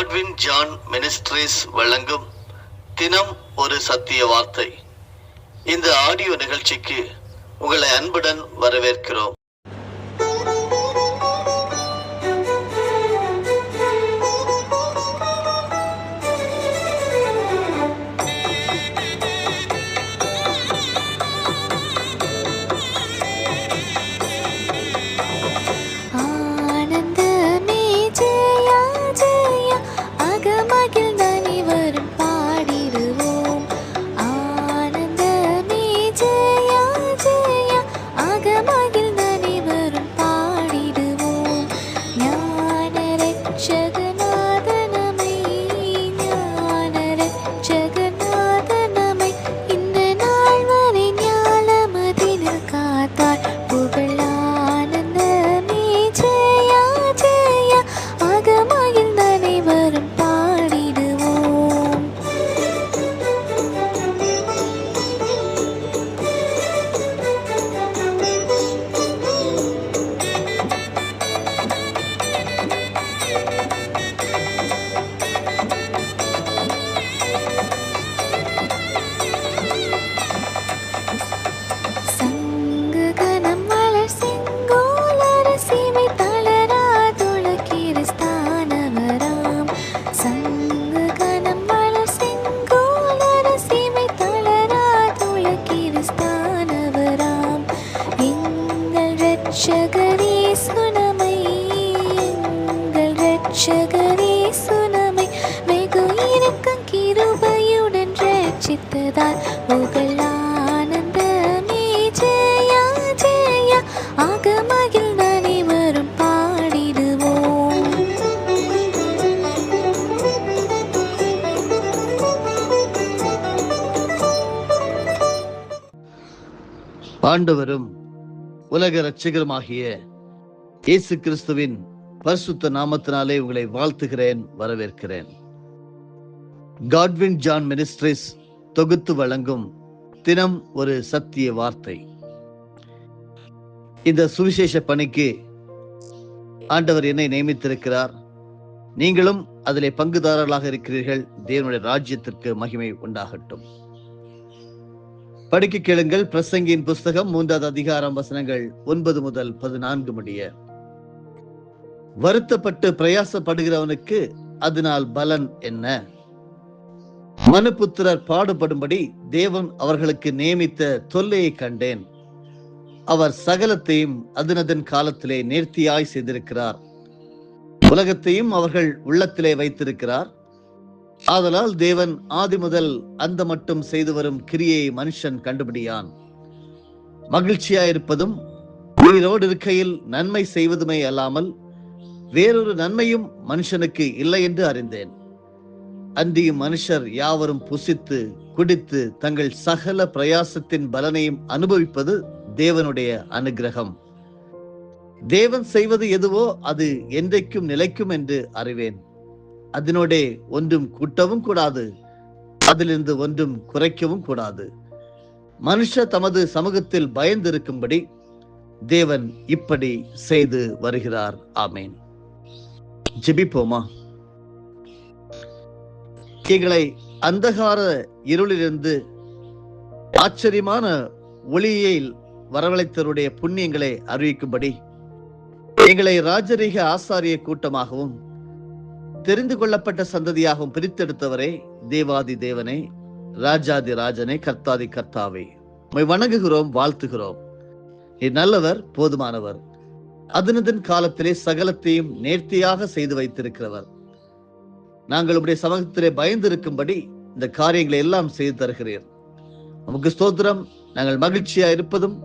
Godwin John ministries வழங்கும் தினம் ஒரு சத்திய வார்த்தை. இந்த ஆடியோ நிகழ்ச்சிக்கு உங்களை அன்புடன் வரவேற்கிறோம். ஆண்டவரும் உலக இரட்சகருமாகிய இயேசு கிறிஸ்துவின் பரிசுத்த நாமத்தினாலே உங்களை வாழ்த்துகிறேன், வரவேற்கிறேன். காட்வின் ஜான் மினிஸ்ட்ரீஸ் தொகுத்து வழங்கும் தினம் ஒரு சத்திய வார்த்தை. இந்த சுவிசேஷ பணிக்கு ஆண்டவர் என்னை நியமித்திருக்கிறார். நீங்களும் அதிலே பங்குதாரர்களாக இருக்கிறீர்கள். தேவனுடைய ராஜ்யத்திற்கு மகிமை உண்டாகட்டும். படிக்க கேளுங்கள். பிரசங்கியின் புஸ்தகம் 3வது அதிகாரம் வசனங்கள் 9 முதல் 14 முடிய. வருத்தப்பட்டு பிரயாசப்படுகிறவனுக்கு அதனால் பலன் என்ன? மனுபுத்திரர் பாடுபடும்படி தேவன் அவர்களுக்கு நியமித்த தொல்லையை கண்டேன். அவர் சகலத்தையும் அதனதன் காலத்திலே நேர்த்தியாய் செய்திருக்கிறார். உலகத்தையும் அவர்கள் உள்ளத்திலே வைத்திருக்கிறார். ஆதலால் தேவன் ஆதி முதல் அந்த மட்டும் செய்து வரும் கிரியை மனுஷன் கண்டுபிடியான். மகிழ்ச்சியாயிருப்பதும் உயிரோடு இருக்கையில் நன்மை செய்வதுமே அல்லாமல் வேறொரு நன்மையும் மனுஷனுக்கு இல்லை என்று அறிந்தேன். அன்றியும் மனுஷர் யாவரும் புசித்து குடித்து தங்கள் சகல பிரயாசத்தின் பலனையும் அனுபவிப்பது தேவனுடைய அனுக்கிரகம். தேவன் செய்வது எதுவோ அது என்றைக்கும் நிலைக்கும் என்று அறிவேன். அதனோடே ஒன்றும் கூட்டவும் கூடாது, அதிலிருந்து ஒன்றும் குறைக்கவும் கூடாது. மனுஷர் தமது சமூகத்தில் பயந்திருக்கும்படி தேவன் இப்படி செய்து வருகிறார். ஆமேன். ஜெபிப்போமா. எங்களை அந்தகார இருளிலிருந்து ஆச்சரியமான ஒளியில் வரவழைத்தவருடைய புண்ணியங்களை அறிவிக்கும்படி எங்களை ராஜரீக ஆசாரிய கூட்டமாகவும் தெரிந்து கொள்ளப்பட்ட சந்ததியாகவும் பிரித்தெடுத்தவரே, தேவாதி தேவனே, ராஜாதி ராஜனே, கர்த்தாதி கர்த்தாவே, உம்மை வணங்குகிறோம், வாழ்த்துகிறோம். நீர் நல்லவர், போதுமானவர். அதனதன் காலத்திலே சகலத்தையும் நேர்த்தியாக செய்து வைத்திருக்கிறவர். நாங்கள் உடைய சமூகத்திலே பயந்திருக்கும்படி இந்த காரியங்களை எல்லாம் செய்து தருகிறீர். உமக்கு ஸ்தோத்திரம். நாங்கள் மகிழ்ச்சியா இருப்பதும்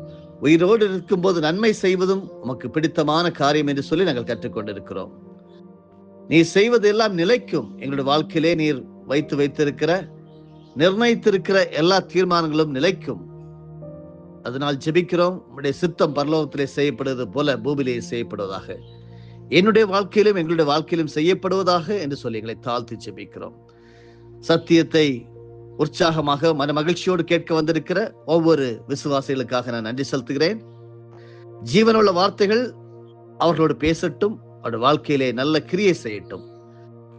உயிரோடு இருக்கும் போது நன்மை செய்வதும் உமக்கு பிடித்தமான காரியம் என்று சொல்லி நாங்கள் கற்றுக்கொண்டிருக்கிறோம். நீர் செய்வது எல்லாம் நிலைக்கும். எங்களுடைய வாழ்க்கையிலே நீர் வைத்திருக்கிற நிர்ணயித்திருக்கிற எல்லா தீர்மானங்களும் நிலைக்கும். அதனால் ஜெபிக்கிறோம். உம்முடைய சித்தம் பரலோகத்திலே செய்யப்படுவது போல பூமியிலே செய்யப்படுவதாக, என்னுடைய வாழ்க்கையிலும் எங்களுடைய வாழ்க்கையிலும் செய்யப்படுவதாக என்று சொல்லி எங்களை தாழ்த்தி ஜெபிக்கிறோம். சத்தியத்தை உற்சாகமாக மன மகிழ்ச்சியோடு கேட்க வந்திருக்கிற ஒவ்வொரு விசுவாசிகளுக்காக நான் நன்றி செலுத்துகிறேன். ஜீவனுள்ள வார்த்தைகள் அவர்களோடு பேசட்டும். அவருடைய வாழ்க்கையிலே நல்ல கிரியை செய்யட்டும்.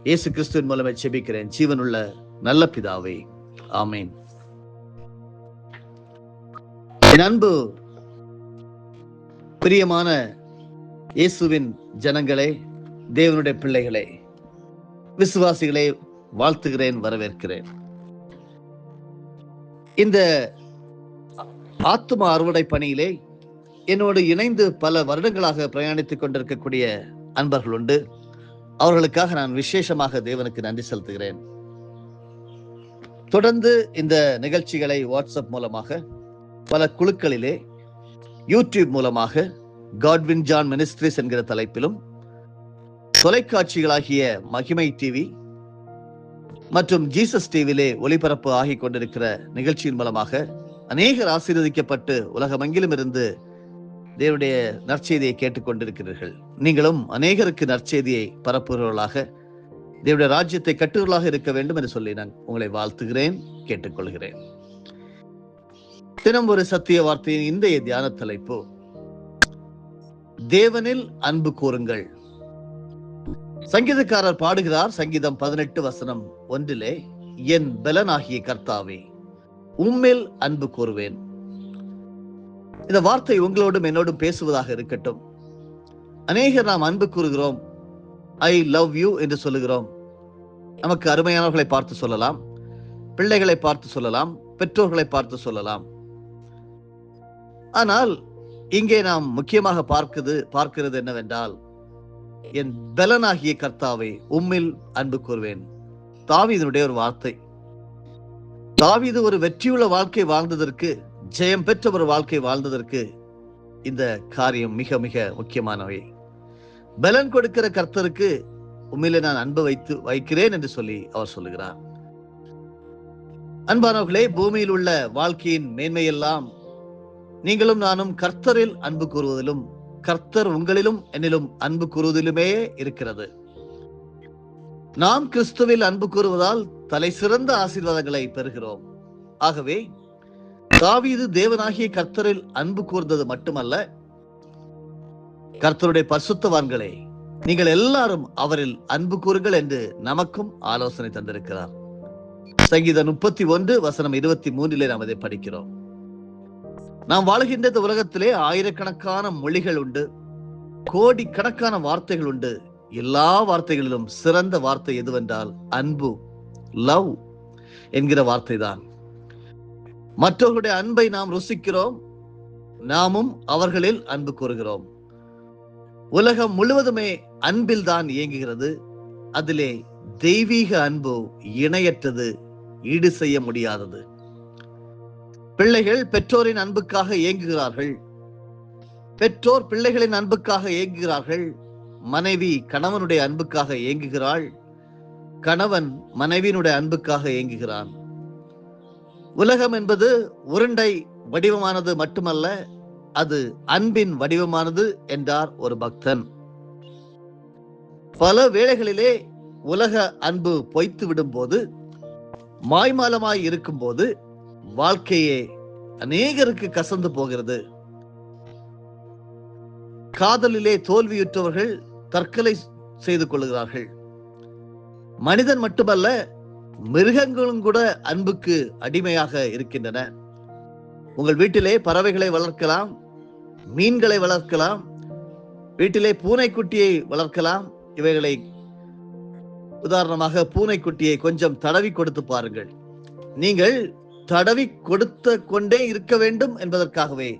இயேசு கிறிஸ்துவின் மூலமே ஜெபிக்கிறேன் ஜீவனுள்ள நல்ல பிதாவே, ஆமேன். என் அன்பு பிரியமான இயேசுவின் ஜனங்களே, தேவனுடைய பிள்ளைகளே, விசுவாசிகளை வாழ்த்துகிறேன், வரவேற்கிறேன். இந்த ஆத்தும அறுவடை பணியிலே என்னோடு இணைந்து பல வருடங்களாக பிரயாணித்துக் கொண்டிருக்கக்கூடிய அன்பர்கள் உண்டு. அவர்களுக்காக நான் விசேஷமாக தேவனுக்கு நன்றி செலுத்துகிறேன். தொடர்ந்து இந்த நிகழ்ச்சிகளை வாட்ஸ்அப் மூலமாக, பல குழுக்களிலே, யூடியூப் மூலமாக காட்வின் ஜான் மினிஸ்ட்ரிஸ் என்கிற தலைப்பிலும், தொலைக்காட்சிகளாகிய மகிமை டிவி மற்றும் ஜீசஸ் டிவிலே ஒளிபரப்பு ஆகிக் கொண்டிருக்கிற நிகழ்ச்சியின் மூலமாக அநேகர் ஆசீர்வதிக்கப்பட்டு உலகமெங்கிலும் இருந்து தேவனுடைய நற்செய்தியை கேட்டுக்கொண்டிருக்கிறீர்கள். நீங்களும் அநேகருக்கு நற்செய்தியை பரப்புகிறவர்களாக, தேவனுடைய ராஜ்யத்தை கட்டுவர்களாக இருக்க வேண்டும் என்று சொல்லி நான் உங்களை வாழ்த்துகிறேன், கேட்டுக்கொள்கிறேன். தினம் ஒரு சத்திய வார்த்தையின் இன்றைய தியான தலைப்பு, தேவனில் அன்பு கூறுங்கள். சங்கீதக்காரர் பாடுகிறார், சங்கீதம் 18:1, என் பலனாகிய கர்த்தாவே, உம்மில் அன்பு கூறுவேன். இந்த வார்த்தை உங்களோடும் என்னோடும் பேசுவதாக இருக்கட்டும். அநேகர் நாம் அன்பு கூறுகிறோம், ஐ லவ் யூ என்று சொல்லுகிறோம். நமக்கு அருமையானவர்களை பார்த்து சொல்லலாம், பிள்ளைகளை பார்த்து சொல்லலாம், பெற்றோர்களை பார்த்து சொல்லலாம். ஆனால் இங்கே நாம் முக்கியமாக பார்க்கிறது என்னவென்றால், என் பலனாகிய கர்த்தாவே, உம்மில் அன்பு கூறுவேன். தாவீதுடைய ஒரு வார்த்தை. தாவீது ஒரு வெற்றியுள்ள வாழ்க்கை வாழ்ந்ததற்கு, ஜெயம் பெற்ற ஒரு வாழ்க்கை வாழ்ந்ததற்கு இந்த காரியம் மிக மிக முக்கியமானவை. பலன் கொடுக்கிற கர்த்தருக்கு உண்மையிலே நான் அன்பு வைக்கிறேன் என்று சொல்லி அவர் சொல்லுகிறார். அன்பானவர்களே, பூமியில் உள்ள வாழ்க்கையின் மேன்மையெல்லாம் நீங்களும் நானும் கர்த்தரில் அன்பு கூறுவதிலும், கர்த்தர் உங்களிலும் என்னிலும் அன்பு கூறுவதிலுமே இருக்கிறது. நாம் கிறிஸ்துவில் அன்பு கூறுவதால் தலை சிறந்த ஆசீர்வாதங்களை பெறுகிறோம். ஆகவே தாவீது தேவனாகிய கர்த்தரில் அன்பு கூர்ந்தது மட்டுமல்ல, கர்த்தருடைய பரிசுத்தவான்களே, நீங்கள் எல்லாரும் அவரில் அன்பு கூறுங்கள் என்று நமக்கும் ஆலோசனை தந்திருக்கிறார். சங்கீதம் 31:23 நாம் அதை படிக்கிறோம். நாம் வாழ்கின்ற இந்த உலகத்திலே ஆயிரக்கணக்கான மொழிகள் உண்டு, கோடிக்கணக்கான வார்த்தைகள் உண்டு. எல்லா வார்த்தைகளிலும் சிறந்த வார்த்தை எதுவென்றால் அன்பு, லவ் என்கிற வார்த்தை தான். மற்றவர்களுடைய அன்பை நாம் ருசிக்கிறோம், நாமும் அவர்களில் அன்பு கூறுகிறோம். உலகம் முழுவதுமே அன்பில் தான் இயங்குகிறது. அதிலே தெய்வீக அன்பு இணையற்றது, ஈடு செய்ய முடியாதது. பிள்ளைகள் பெற்றோரின் அன்புக்காக இயங்குகிறார்கள், பெற்றோர் பிள்ளைகளின் அன்புக்காக இயங்குகிறார்கள். மனைவி கணவனுடைய அன்புக்காக இயங்குகிறாள், கணவன் மனைவியினுடைய அன்புக்காக இயங்குகிறான். உலகம் என்பது உருண்டை வடிவமானது மட்டுமல்ல, அது அன்பின் வடிவமானது என்றார் ஒரு பக்தன். பல வேளைகளிலே உலக அன்பு பொய்த்து விடும் போது, மாய்மாலமாய் இருக்கும் போது, வாழ்க்கையே அநேகருக்கு கசந்து போகிறது. காதலிலே தோல்வியுற்றவர்கள் தற்கொலை செய்து கொள்கிறார்கள். மனிதன் மட்டுமல்ல, மிருகங்களும் கூட அன்புக்கு அடிமையாக இருக்கின்றன. உங்கள் வீட்டிலே பறவைகளை வளர்க்கலாம், மீன்களை வளர்க்கலாம், வீட்டிலே பூனைக்குட்டியை வளர்க்கலாம். இவைகளை உதாரணமாக பூனைக்குட்டியை கொஞ்சம் தடவி கொடுத்து பாருங்கள். நீங்கள் தடவி கொடுத்து கொண்டே இருக்க வேண்டும் என்பதற்காகவே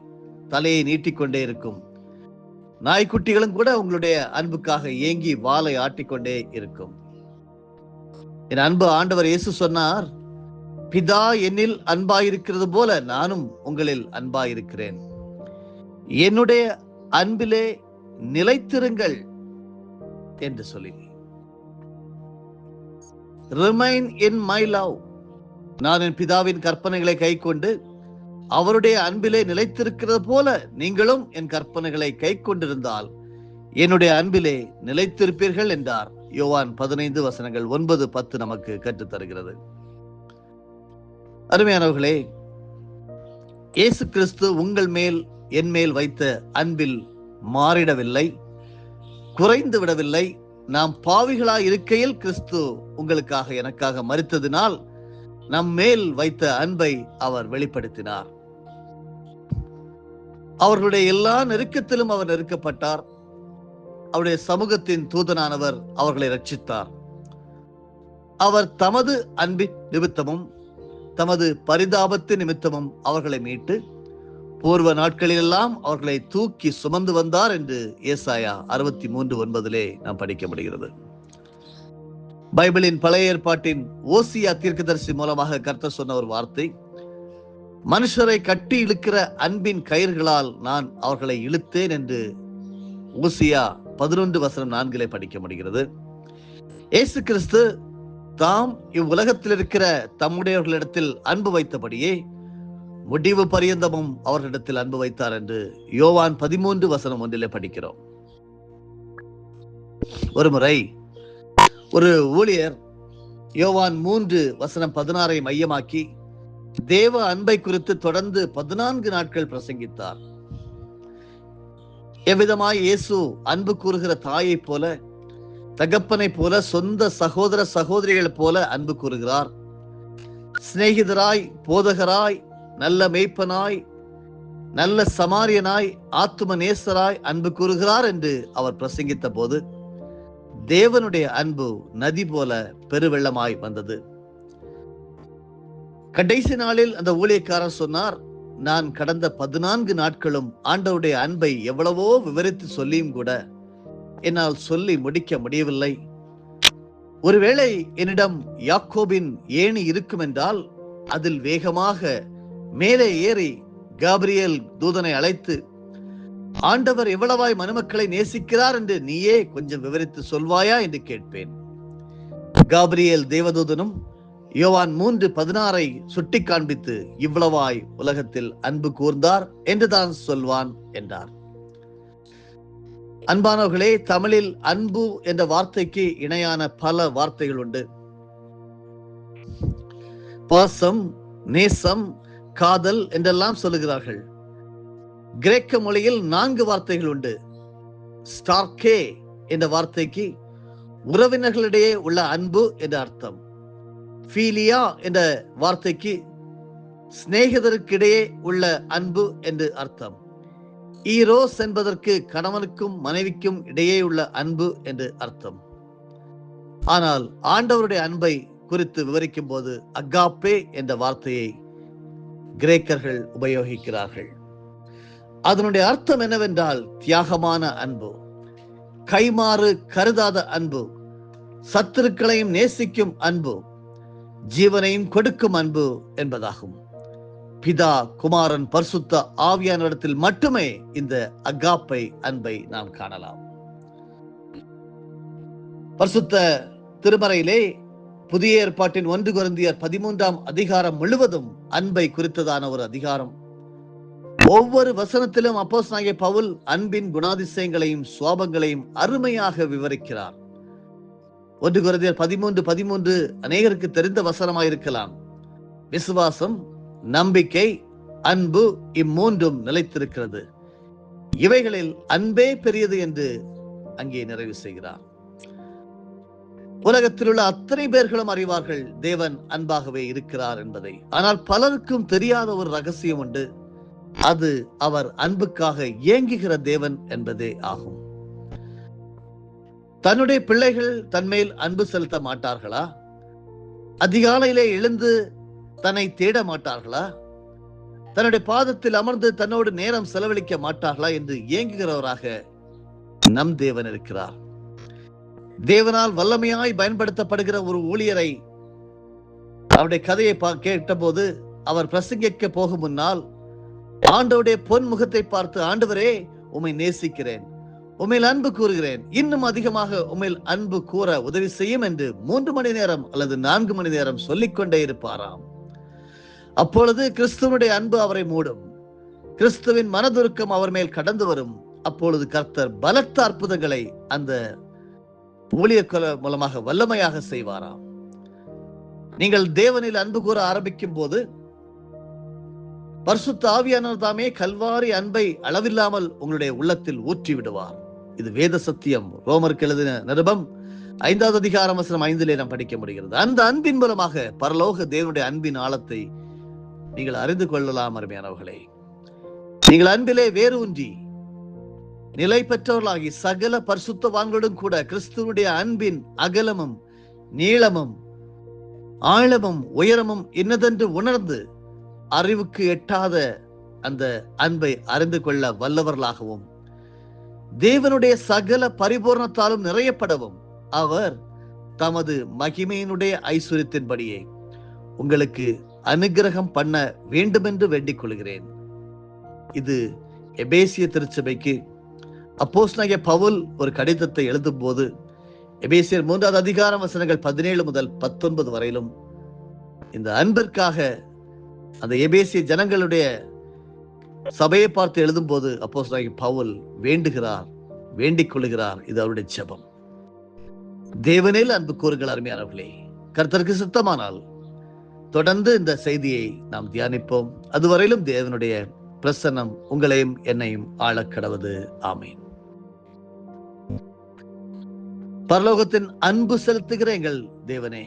தலையை நீட்டிக்கொண்டே இருக்கும். நாய்க்குட்டிகளும் கூட உங்களுடைய அன்புக்காக ஏங்கி வாலை ஆட்டிக்கொண்டே இருக்கும். என் அன்பு ஆண்டவர் இயேசு சொன்னார், பிதா என்னில் அன்பாயிருக்கிறது போல நானும் உங்களில் அன்பாயிருக்கிறேன். என்னுடைய அன்பிலே நிலைத்திருங்கள் என்று சொல்லி, ரிமைன் இன் மை லவ். நான் என் பிதாவின் கற்பனைகளை கைக்கொண்டு அவருடைய அன்பிலே நிலைத்திருக்கிறது போல நீங்களும் என் கற்பனைகளை கைக்கொண்டிருந்தால் என்னுடைய அன்பிலே நிலைத்திருப்பீர்கள் என்றார். யோவான் 15:9-10 நமக்கு கற்றுத் தருகிறது. அருமையானவர்களே, இயேசு கிறிஸ்து உங்கள் மேல் என் மேல் வைத்த அன்பில் மாறிடவில்லை, குறைந்து விடவில்லை, நாம் பாவிகளாய் இருக்கையில் கிறிஸ்து உங்களுக்காக எனக்காக மரித்ததினால் நம் மேல் வைத்த அன்பை அவர் வெளிப்படுத்தினார். அவர்களுடைய எல்லா நெருக்கத்திலும் அவர் நெருக்கப்பட்டார். அவருடைய சமூகத்தின் தூதனானவர் அவர்களை ரட்சித்தார். அவர் தமது அன்பின் நிமித்தமும் தமது பரிதாபத்து நிமித்தமும் அவர்களை மீட்டு பூர்வ நாட்களிலெல்லாம் அவர்களை தூக்கி சுமந்து வந்தார் என்று ஏசாயா 63:9 நாம் படிக்க முடிகிறது. பைபிளின் பழைய ஏற்பாட்டின் ஓசியா தீர்க்கதரிசி மூலமாக கர்த்தர் சொன்ன ஒரு வார்த்தை, மனுஷரை கட்டி இழுக்கிற அன்பின் கயிர்களால் நான் அவர்களை இழுத்தேன் என்று ஓசியா 11:4 படிக்க முடிகிறது. இயேசு கிறிஸ்து தாம் இவ்வுலகத்தில் இருக்கிற தம்முடையவர்களிடத்தில் அன்பு வைத்தபடியே முடிவு பரியந்தமும் அவர்களிடத்தில் அன்பு வைத்தார் என்று யோவான் 13:1 படிக்கிறோம். ஒரு முறை ஒரு ஊழியர் யோவான் 3:16 மையமாக்கி தேவ அன்பை குறித்து தொடர்ந்து 14 நாட்கள் பிரசங்கித்தார். எவ்விதமாய் இயேசு அன்பு கூறுகிற தாயை போல, தகப்பனை போல, சொந்த சகோதர சகோதரிகள் போல அன்பு கூறுகிறார். சிநேகிதராய், போதகராய், நல்ல மேய்ப்பனாய், நல்ல சமாரியனாய், ஆத்தும நேசராய் அன்பு கூறுகிறார் என்று அவர் பிரசங்கித்த போது தேவனுடைய அன்பு நதி போல பெருவெள்ளமாய் வந்தது. கடைசி நாளில் அந்த ஊழியக்காரர் சொன்னார், நான் கடந்த 14 நாட்களும் ஆண்டவருடைய அன்பை எவ்வளவோ விவரித்து சொல்லியும் கூட என்னால் சொல்லி முடிக்க முடியவில்லை. ஒருவேளை என்னிடம் யாக்கோபின் ஏணி இருக்கும் என்றால் அதில் வேகமாக மேலே ஏறி காபிரியேல் தூதனை அழைத்து, ஆண்டவர் எவ்வளவாய் மனுமக்களை நேசிக்கிறார் என்று நீயே கொஞ்சம் விவரித்து சொல்வாயா என்று கேட்பேன். காபிரியேல் தேவதூதனும் யோவான் 3:16 சுட்டி காண்பித்து இவ்வளவாய் உலகத்தில் அன்பு கூர்ந்தார் என்றுதான் சொல்வான் என்றார். அன்பானவர்களே, தமிழில் அன்பு என்ற வார்த்தைக்கு இணையான பல வார்த்தைகள் உண்டு. பாசம், நேசம், காதல் என்றெல்லாம் சொல்லுகிறார்கள். கிரேக்க மொழியில் 4 வார்த்தைகள் உண்டு. ஸ்டார்கே என்ற வார்த்தைக்கு உறவினர்களிடையே உள்ள அன்பு என்ற அர்த்தம். ஃபீலியா என்ற வார்த்தைக்கு சிநேகிதருக்கிடையே உள்ள அன்பு என்று அர்த்தம். ஈரோஸ் என்பதற்கு கணவனுக்கும் மனைவிக்கும் இடையே உள்ள அன்பு என்று அர்த்தம். ஆனால் ஆண்டவருடைய அன்பை குறித்து விவரிக்கும் போது அகாப்பே என்ற வார்த்தையை கிரேக்கர்கள் உபயோகிக்கிறார்கள். அதனுடைய அர்த்தம் என்னவென்றால் தியாகமான அன்பு, கைமாறு கருதாத அன்பு, சத்துருக்களையும் நேசிக்கும் அன்பு, ஜீவனையும் கொடுக்கும் அன்பு என்பதாகும். பிதா, குமாரன், பரிசுத்த ஆவியானவரிடத்தில் மட்டுமே இந்த அகாப்பை அன்பை நாம் காணலாம். பரிசுத்த திருமறையிலே புதிய ஏற்பாட்டின் 1 கொரிந்தியர் 13 முழுவதும் அன்பை குறித்ததான ஒரு அதிகாரம். ஒவ்வொரு வசனத்திலும் அப்போஸ்தலனாகிய பவுல் அன்பின் குணாதிசயங்களையும் சுவாபங்களையும் அருமையாக விவரிக்கிறார். 1 கொரிந்தியர் 13 அநேகருக்கு தெரிந்த வசனமாயிருக்கலாம். விசுவாசம், நம்பிக்கை, அன்பு, இம்மூன்றும் நிலைத்திருக்கிறது, இவைகளில் அன்பே பெரியது என்று அங்கே நிறைவு செய்கிறார். உலகத்தில் உள்ள அத்தனை பேர்களும் அறிவார்கள் தேவன் அன்பாகவே இருக்கிறார் என்பதை. ஆனால் பலருக்கும் தெரியாத ஒரு ரகசியம் உண்டு. அது அவர் அன்புக்காக ஏங்குகிற தேவன் என்பதே ஆகும். தன்னுடைய பிள்ளைகள் தன்மேல் அன்பு செலுத்த மாட்டார்களா? அதிகாலையிலே எழுந்து தன்னை தேட மாட்டார்களா? தன்னுடைய பாதத்தில் அமர்ந்து தன்னோடு நேரம் செலவழிக்க மாட்டார்களா என்று ஏங்குகிறவராக நம் தேவன் இருக்கிறார். தேவனால் வல்லமையாய் பயன்படுத்தப்படுகிற ஒரு ஊழியரை அவருடைய கதையை கேட்ட போது அவர் பிரசங்கிக்க போகும் முன்னால் ஆண்டவருடைய பொன் முகத்தை பார்த்து, ஆண்டவரே உம்மை நேசிக்கிறேன், உம்மையில் அன்பு கூறுகிறேன், இன்னும் அதிகமாக உம்மையில் அன்பு கூற உதவி செய்யும் என்று 3 மணி நேரம் அல்லது 4 மணி நேரம் சொல்லிக்கொண்டே இருப்பாராம். அப்பொழுது கிறிஸ்துவனுடைய அன்பு அவரை மூடும், கிறிஸ்துவின் மனதுருக்கம் அவர் மேல் கடந்து வரும். அப்பொழுது கர்த்தர் பலத்த அற்புதங்களை அந்த ஊழியர் மூலமாக வல்லமையாக செய்வாராம். நீங்கள் தேவனில் அன்பு கூற ஆரம்பிக்கும் போது பரிசுத்த ஆவியானவர் தாமே கல்வாரி அன்பை அளவில்லாமல் உங்களுடைய உள்ளத்தில் ஊற்றி விடுவார். இது வேத சத்தியம். ரோமருக்கு எழுதின நிருபம் 5வது அதிகாரம் வசனம் 5 நாம் படிக்க முடிகிறது. அந்த அன்பின் மூலமாக பரலோக தேவனுடைய அன்பின் ஆழத்தை நீங்கள் அறிந்து கொள்ளலாம். அருமையானவர்களே, நீங்கள் அன்பிலே வேரூன்றி நிலை பெற்றவர்களாகி சகல பரிசுத்தவான்களுடன் கூட கிறிஸ்துவனுடைய அன்பின் அகலமும் நீளமும் ஆழமும் உயரமும் என்னதென்று உணர்ந்து அறிவுக்கு எட்டாத அந்த அன்பை அறிந்து கொள்ள வல்லவர்களாகவும் தேவனுடைய சகல பரிபூர்ணத்தாலும் நிறையப்படவும் அவர் தமது மகிமையினுடைய ஐஸ்வர்யத்தின்படியே உங்களுக்கு அனுகிரகம் பண்ண வேண்டும் என்று வேண்டிக் கொள்கிறேன். இது எபேசிய திருச்சபைக்கு அப்போஸ்தலனாகிய பவுல் ஒரு கடிதத்தை எழுதும் போது எபேசியர் 3வது அதிகாரம் வசனங்கள் 17 முதல் 19 வரையிலும் இந்த அன்பிற்காக அந்த எபேசிய ஜனங்களுடைய சபையை பார்த்து எழுதும் போது அப்போஸ்தலனாகிய பவுல் வேண்டிக் கொள்கிறார். இது அவருடைய ஜெபம். தேவனில் அன்பு கூறுங்கள் அருமையானவர்களே. கர்த்தருக்கு சித்தமானால் தொடர்ந்து இந்த செய்தியை நாம் தியானிப்போம். அதுவரையிலும் தேவனுடைய பிரசன்னம் உங்களையும் என்னையும் ஆளக்கடவது. ஆமீன். பரலோகத்தின் அன்பு செலுத்துகிற எங்கள் தேவனே,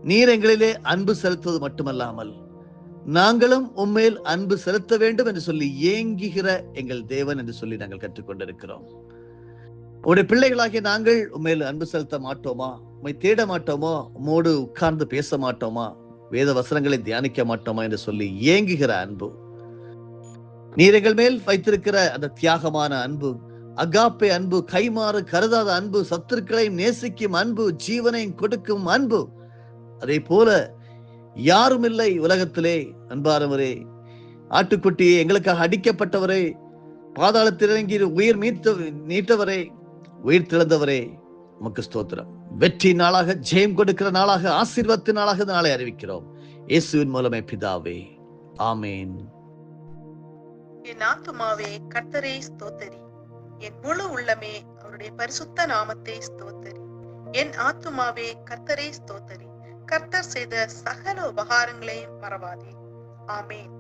நீர் எங்களிலே அன்பு செலுத்துவது மட்டுமல்லாமல் நாங்களும் உம்மேல் அன்பு செலுத்த வேண்டும் என்று சொல்லி ஏங்குகிற எங்கள் தேவன் என்று சொல்லி நாங்கள் கற்றுக்கொண்டிருக்கிறோம். உடைய பிள்ளைகளாகிய நாங்கள் உம்மேல் அன்பு செலுத்த மாட்டோமா? உம்மை தேட மாட்டோமா? உம்மோடு உட்கார்ந்து பேச மாட்டோமா? வேத வசனங்களை தியானிக்க மாட்டோமா என்று சொல்லி ஏங்குகிற அன்பு, நீர் எங்கள் மேல் வைத்திருக்கிற அந்த தியாகமான அன்பு, அகாப்பே அன்பு, கைமாறு கருதாத அன்பு, சத்துருக்களையும் நேசிக்கும் அன்பு, ஜீவனையும் கொடுக்கும் அன்பு, அதே போல யாரும் இல்லை உலகத்திலே. அன்பானவரே, ஆட்டுக்குட்டியே, எங்களுக்காக அடிக்கப்பட்டவரே, பாதாளத்தில் இறங்கி உயிர் நீட்டவரே, உயிர் திறந்தவரே, உமக்கு ஸ்தோத்திரம். வெற்றி நாளாக, ஜெயம் கொடுக்கிற நாளாக, ஆசீர்வாதத்தின் நாளாக நாளை அறிவிக்கிறோம். இயேசுவின் மூலமே பிதாவே, ஆமேன். என் ஆத்துமாவே கர்த்தரை ஸ்தோத்தரி, என் முழு உள்ளமே அவருடைய பரிசுத்த நாமத்தை ஸ்தோத்தரி. என் ஆத்துமாவே கர்த்தரை ஸ்தோத்தரி, கர்த்தர் செய்த சகல உபகாரங்களையும் மறவாதே. ஆமேன்.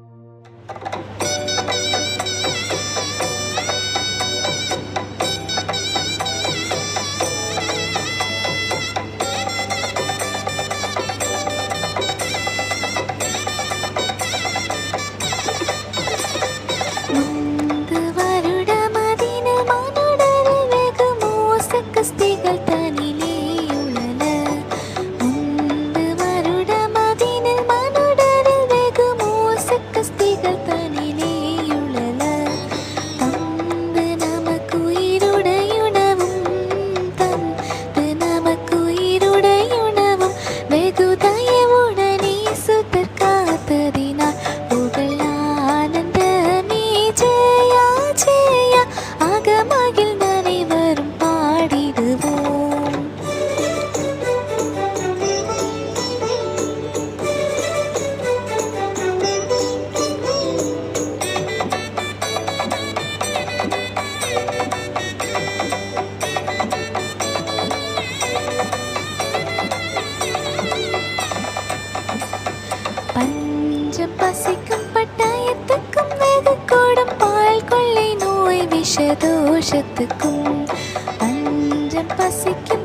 பஞ்சம் பசிக்கும் பட்டாயத்துக்கும் வெகு கூடும் பால் கொள்ளை நோய் விஷதோஷத்துக்கும் பஞ்சம் பசிக்கும்